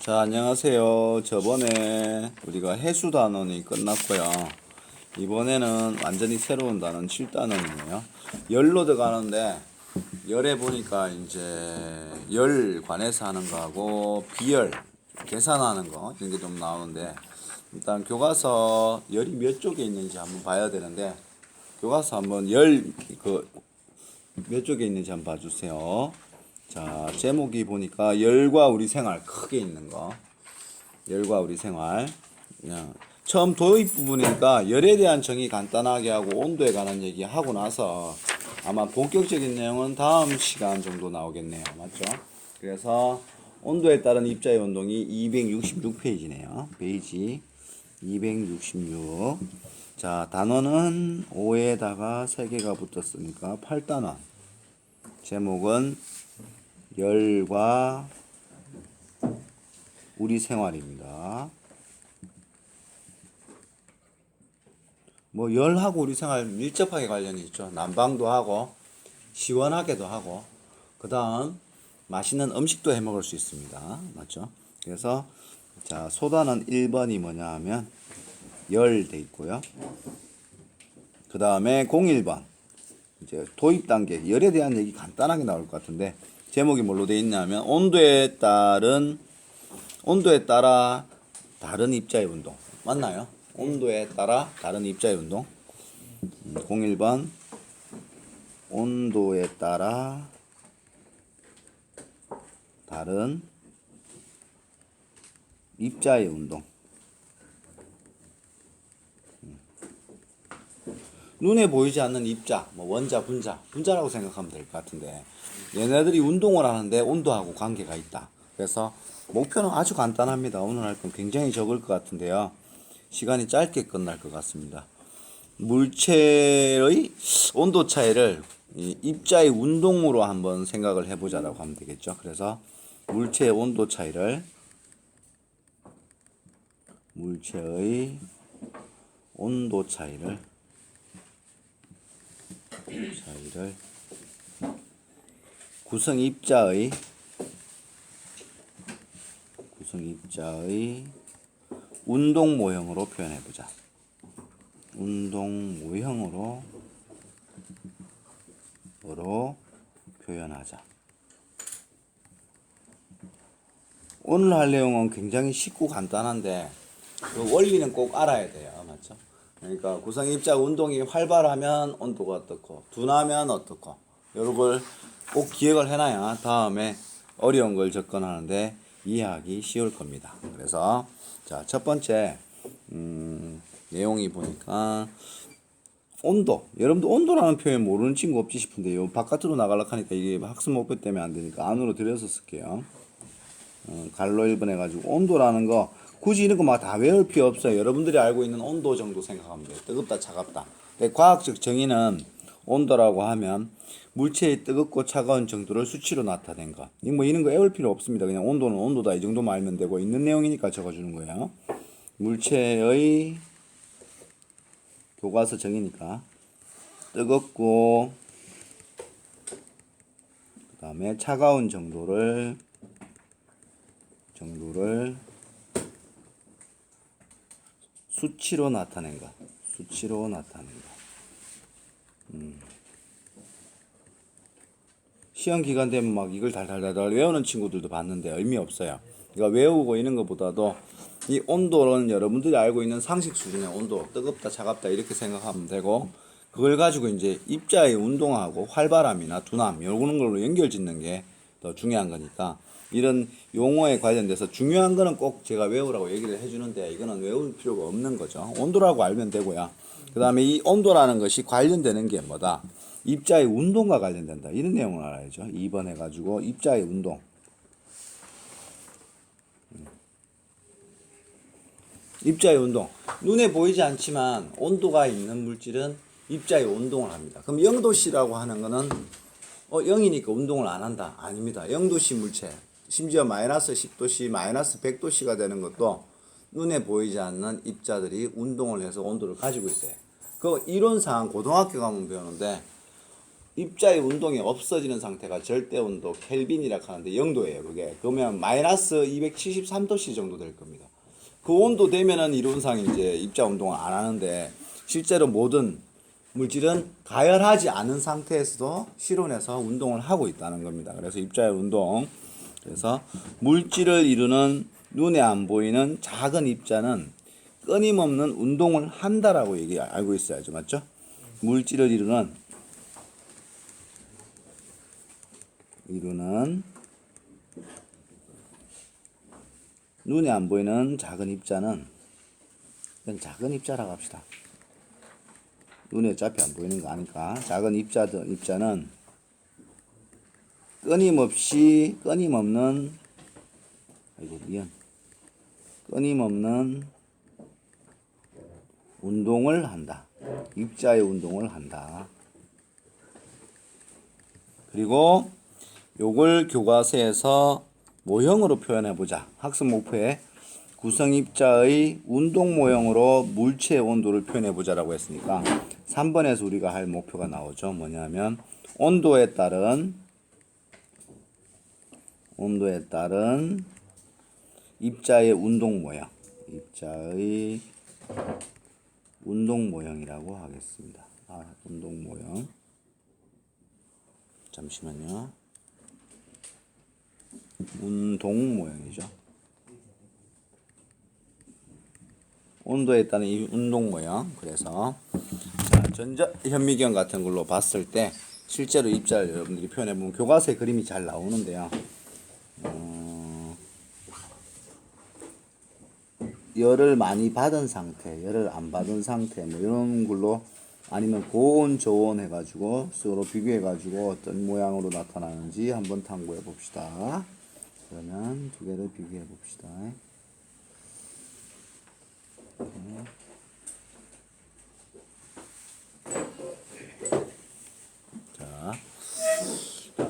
자, 안녕하세요. 저번에 우리가 해수 단원이 끝났고요. 이번에는 완전히 새로운 단원 7단원이네요. 열로 들어가는데, 열에 보니까 이제 열 관해서 하는 거하고 비열, 계산하는 거, 이런 게 좀 나오는데, 일단 교과서 열이 몇 쪽에 있는지 한번 봐야 되는데, 교과서 한번 몇 쪽에 있는지 한번 봐주세요. 자, 제목이 보니까 열과 우리 생활 크게 있는 거. 열과 우리 생활. 처음 도입 부분이니까 열에 대한 정의 간단하게 하고 온도에 관한 얘기 하고 나서 아마 본격적인 내용은 다음 시간 정도 나오겠네요. 맞죠? 그래서 온도에 따른 입자의 운동이 266페이지네요. 페이지 266. 자, 단원은 5에다가 3개가 붙었으니까 8단원. 제목은 열과 우리 생활입니다. 뭐 열하고 우리 생활 밀접하게 관련이 있죠. 난방도 하고 시원하게도 하고 그 다음 맛있는 음식도 해 먹을 수 있습니다. 맞죠? 그래서 자, 소단은 1번이 뭐냐 하면 열 돼 있고요. 그 다음에 01번 이제 도입 단계 열에 대한 얘기 간단하게 나올 것 같은데 제목이 뭘로 돼 있냐면 온도에 따라 다른 입자의 운동. 맞나요? 온도에 따라 다른 입자의 운동. 01번 온도에 따라 다른 입자의 운동. 눈에 보이지 않는 입자, 뭐 원자, 분자라고 생각하면 될 것 같은데 얘네들이 운동을 하는데 온도하고 관계가 있다. 그래서 목표는 아주 간단합니다. 오늘 할 건 굉장히 적을 것 같은데요. 시간이 짧게 끝날 것 같습니다. 물체의 온도 차이를 입자의 운동으로 한번 생각을 해보자라고 하면 되겠죠. 그래서 물체의 온도 차이를 구성 입자의 운동 모형으로 표현해보자. 운동 모형으로 표현하자. 오늘 할 내용은 굉장히 쉽고 간단한데 그 원리는 꼭 알아야 돼요. 맞죠? 그러니까 구성 입자 운동이 활발하면 온도가 어떻고 둔하면 어떻고 이런 걸 꼭 기억을 해놔야 다음에 어려운 걸 접근하는데 이해하기 쉬울 겁니다. 그래서 자, 첫 번째 내용이 보니까 온도. 여러분도 온도라는 표현 모르는 친구 없지 싶은데요. 바깥으로 나가려고 하니까 이게 학습 목표 때문에 안 되니까 안으로 들여서 쓸게요. 갈로 1번 해가지고 온도라는 거 굳이 이런 거 막 다 외울 필요 없어요. 여러분들이 알고 있는 온도 정도 생각하면 돼요. 뜨겁다, 차갑다. 과학적 정의는 온도라고 하면 물체의 뜨겁고 차가운 정도를 수치로 나타낸 것. 뭐 이런 거 외울 필요 없습니다. 그냥 온도는 온도다 이 정도만 알면 되고 있는 내용이니까 적어주는 거예요. 물체의 교과서 정의니까 뜨겁고 그 다음에 차가운 정도를 수치로 나타낸 것. 시험 기간 되면 막 이걸 달달달달 외우는 친구들도 봤는데 의미 없어요. 그러니까 외우고 있는 것보다도 이 온도는 여러분들이 알고 있는 상식 수준의 온도, 뜨겁다, 차갑다 이렇게 생각하면 되고 그걸 가지고 이제 입자의 운동하고 활발함이나 둔함 이런 걸로 연결짓는 게 더 중요한 거니까 이런 용어에 관련돼서 중요한 거는 꼭 제가 외우라고 얘기를 해주는데 이거는 외울 필요가 없는 거죠. 온도라고 알면 되고요. 그 다음에 이 온도라는 것이 관련되는 게 뭐다? 입자의 운동과 관련된다. 이런 내용을 알아야죠. 2번 해가지고 입자의 운동. 입자의 운동. 눈에 보이지 않지만 온도가 있는 물질은 입자의 운동을 합니다. 그럼 0도씨라고 하는 거는 0이니까 운동을 안 한다. 아닙니다. 0도씨 물체. 심지어 마이너스 10도씨, 마이너스 100도씨가 되는 것도 눈에 보이지 않는 입자들이 운동을 해서 온도를 가지고 있어요. 그 이론상 고등학교 가면 배우는데 입자의 운동이 없어지는 상태가 절대 온도 켈빈이라 하는데 0도예요. 그게 그러면 마이너스 273도씨 정도 될 겁니다. 그 온도 되면은 이론상 이제 입자 운동을 안 하는데 실제로 모든 물질은 가열하지 않은 상태에서도 실온에서 운동을 하고 있다는 겁니다. 그래서 입자의 운동, 그래서 물질을 이루는 눈에 안 보이는 작은 입자는 끊임없는 운동을 한다라고 알고 있어야죠. 맞죠? 물질을 이루는 눈에 안 보이는 작은 입자는, 그냥 작은 입자라고 합시다. 눈에 어차피 안 보이는 거 아니까 작은 입자는 끊임없는 운동을 한다. 입자의 운동을 한다. 그리고 요걸 교과서에서 모형으로 표현해보자. 학습 목표에 구성입자의 운동 모형으로 물체의 온도를 표현해보자라고 했으니까 3번에서 우리가 할 목표가 나오죠. 뭐냐면 온도에 따른 입자의 운동 모형이라고 하겠습니다. 운동 모형. 잠시만요. 운동 모형이죠. 온도에 따른 이 운동 모형. 그래서 전자 현미경 같은 걸로 봤을 때 실제로 입자를 여러분들이 표현해 보면 교과서에 그림이 잘 나오는데요. 열을 많이 받은 상태, 열을 안 받은 상태, 뭐 이런 걸로, 아니면 고온, 저온 해가지고 서로 비교해가지고 어떤 모양으로 나타나는지 한번 탐구해 봅시다. 그러면 두 개를 비교해 봅시다. 자,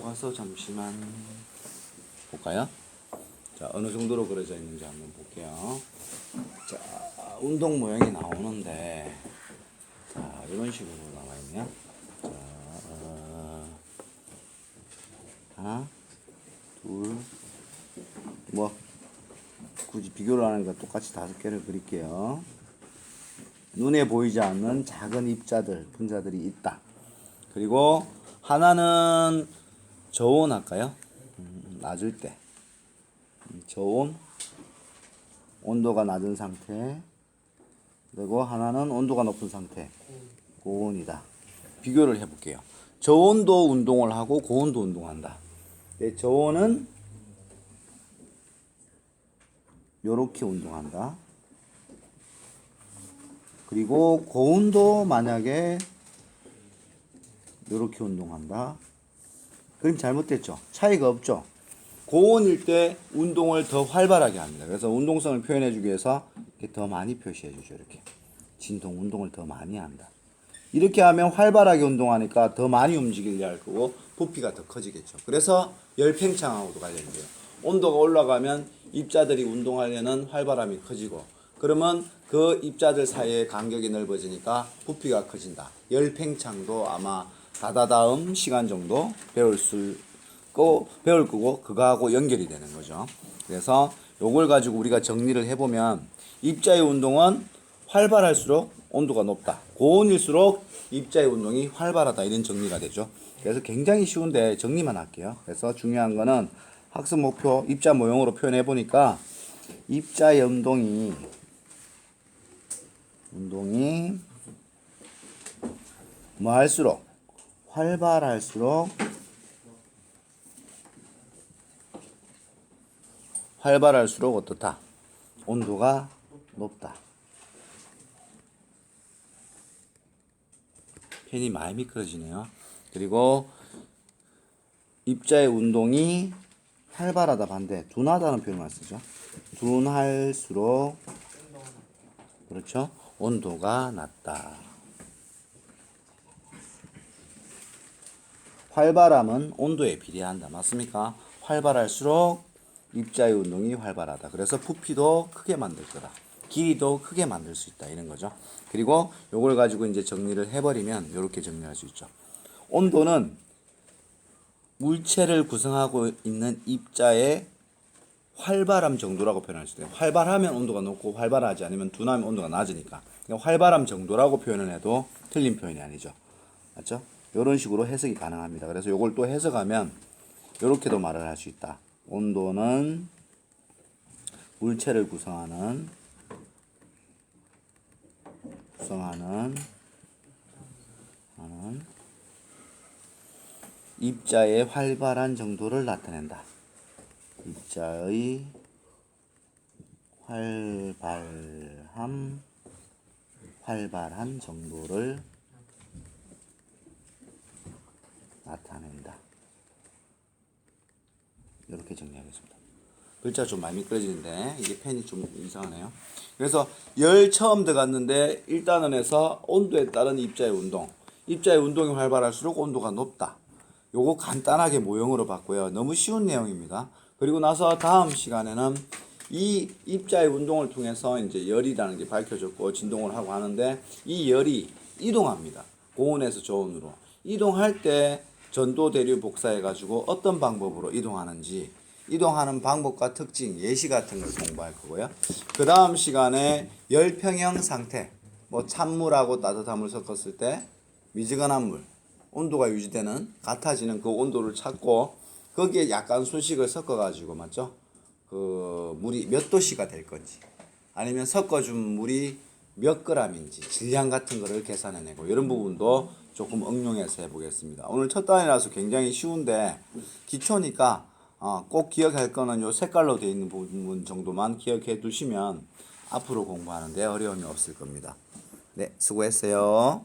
와서 잠시만 볼까요? 자, 어느 정도로 그려져 있는지 한번 볼게요. 자, 운동 모형이 나오는데, 자, 이런 식으로 나와 있네요. 자, 하나, 둘, 뭐, 굳이 비교를 하니까 똑같이 5개를 그릴게요. 눈에 보이지 않는 작은 입자들, 분자들이 있다. 그리고 하나는 저온 할까요? 낮을 때. 저온, 온도가 낮은 상태. 그리고 하나는 온도가 높은 상태, 고온이다. 비교를 해볼게요. 저온도 운동을 하고 고온도 운동한다. 저온은 요렇게 운동한다. 그리고 고온도 만약에 요렇게 운동한다. 그림 잘못됐죠? 차이가 없죠? 고온일 때 운동을 더 활발하게 합니다. 그래서 운동성을 표현해주기 위해서 이렇게 더 많이 표시해주죠. 이렇게 진동, 운동을 더 많이 한다. 이렇게 하면 활발하게 운동하니까 더 많이 움직이려 할 거고 부피가 더 커지겠죠. 그래서 열팽창하고도 관련돼요. 온도가 올라가면 입자들이 운동하려는 활발함이 커지고, 그러면 그 입자들 사이의 간격이 넓어지니까 부피가 커진다. 열팽창도 아마 다다다음 시간 정도 배울 거고 그거하고 연결이 되는 거죠. 그래서 요걸 가지고 우리가 정리를 해보면 입자의 운동은 활발할수록 온도가 높다. 고온일수록 입자의 운동이 활발하다. 이런 정리가 되죠. 그래서 굉장히 쉬운데 정리만 할게요. 그래서 중요한 거는 학습 목표 입자 모형으로 표현해 보니까 입자의 운동이 뭐 할수록 활발할수록 어떻다? 온도가 높다. 펜이 많이 미끄러지네요. 그리고 입자의 운동이 활발하다 반대, 둔하다는 표현을 쓰죠. 둔할수록, 그렇죠? 온도가 낮다. 활발함은 온도에 비례한다. 맞습니까? 활발할수록 입자의 운동이 활발하다. 그래서 부피도 크게 만들 거다. 길이도 크게 만들 수 있다. 이런 거죠. 그리고 요걸 가지고 이제 정리를 해버리면 이렇게 정리할 수 있죠. 온도는 물체를 구성하고 있는 입자의 활발함 정도라고 표현할 수 있어요. 활발하면 온도가 높고 활발하지 않으면 둔하면 온도가 낮으니까. 그러니까 활발함 정도라고 표현을 해도 틀린 표현이 아니죠. 맞죠? 이런 식으로 해석이 가능합니다. 그래서 이걸 또 해석하면 이렇게도 말을 할 수 있다. 온도는 물체를 구성하는 입자의 활발한 정도를 나타낸다. 입자의 활발한 정도를 나타낸다. 이렇게 정리하겠습니다. 글자가 좀 많이 미끄러지는데 이게 펜이 좀 이상하네요. 그래서 열 처음 들어갔는데 1단원에서 온도에 따른 입자의 운동. 입자의 운동이 활발할수록 온도가 높다. 요거 간단하게 모형으로 봤고요. 너무 쉬운 내용입니다. 그리고 나서 다음 시간에는 이 입자의 운동을 통해서 이제 열이라는 게 밝혀졌고 진동을 하고 하는데 이 열이 이동합니다. 고온에서 저온으로. 이동할 때 전도 대류 복사해 가지고 어떤 방법으로 이동하는지 이동하는 방법과 특징, 예시 같은 걸 공부할 거고요. 그 다음 시간에 열평형 상태, 뭐 찬물하고 따뜻한 물 섞었을 때 미지근한 물, 온도가 유지되는 같아지는 그 온도를 찾고 거기에 약간 순식을 섞어 가지고 맞죠? 그 물이 몇 도씨가 될 건지 아니면 섞어준 물이 몇 그램인지 질량 같은 거를 계산해내고 이런 부분도 조금 응용해서 해보겠습니다. 오늘 첫 단이라서 굉장히 쉬운데 기초니까 꼭 기억할 거는 요 색깔로 되어 있는 부분 정도만 기억해 두시면 앞으로 공부하는데 어려움이 없을 겁니다. 네, 수고했어요.